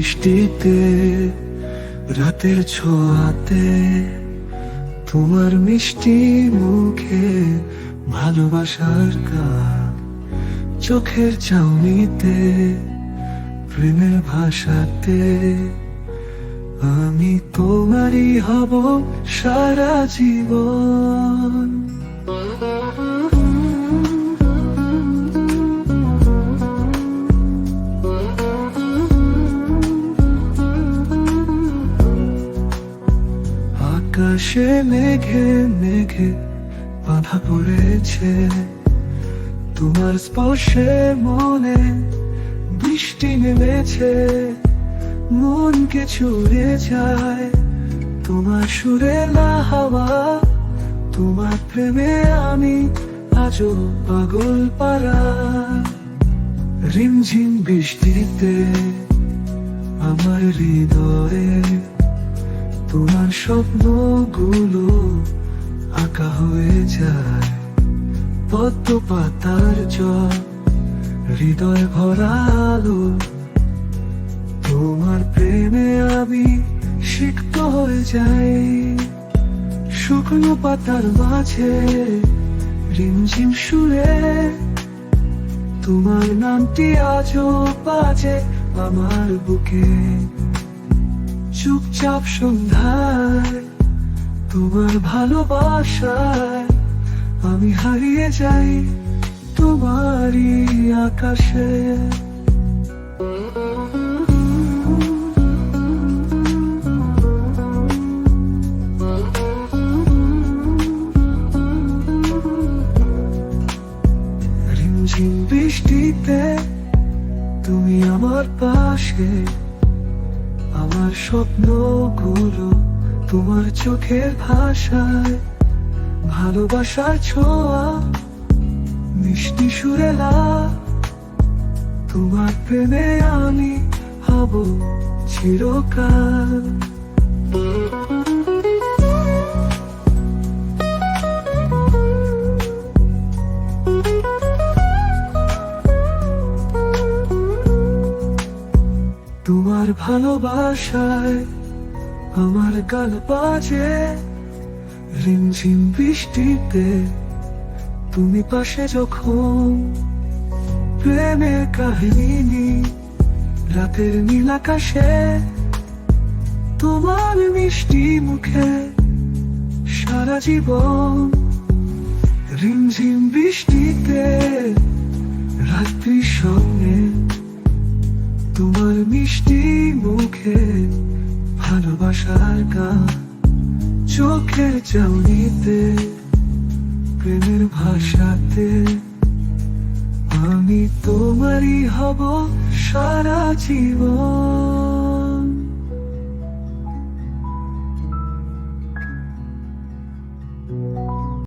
বৃষ্টিতে, রাতের ছোঁয়াতে, তোমার মিষ্টি মুখে ভালোবাসার গান, চোখের চাউনিতে, প্রেমের ভাষাতে, আমি তোমারই হব সারা জীবন। আকাশে মেঘে মেঘে বাঁধা পড়েছে, তোমার স্পর্শে মনে বৃষ্টি নেমেছে, মনকে ছুঁয়ে যায় তোমার সুরেলা হাওয়া, তোমার প্রেমে আমি আজও পাগল পারা। রিমঝিম বৃষ্টিতে আমার হৃদয়ে তোমার স্বপ্নগুলো আঁকা হয়ে যায়, পদ্ম পাতার জল, হৃদয় ভরা আলো, তোমার প্রেমে আমি সিক্ত হয়ে যাই। শুকনো পাতার মাঝে রিমঝিম সুরে তোমার নামটি আজও বাজে আমার বুকে। চুপচাপ সন্ধ্যায় তোমার ভালোবাসায় আমি হারিয়ে যাই তোমারই আকাশে। রিমঝিম বৃষ্টিতে তুমি আমার পাশে, আমার স্বপ্নগুলো তোমার চোখের ভাষায়, ভালোবাসার ছোঁয়া মিষ্টি সুরেলা, তোমার প্রেমে আমি হব চিরকাল। তোমার ভালোবাসায় আমার গান বাজে, রিমঝিম বৃষ্টিতে তুমি পাশে যখন, প্রেমের কাহিনী রাতের নীল আকাশে, তোমার মিষ্টি মুখে সারা জীবন। রিমঝিম বৃষ্টিতে রাত্রির সঙ্গে তোমার মিষ্টি মুখে ভালোবাসার গান, চোখের চাউনিতে, প্রেমের ভাষাতে, আমি তোমারই হব সারা জীবন।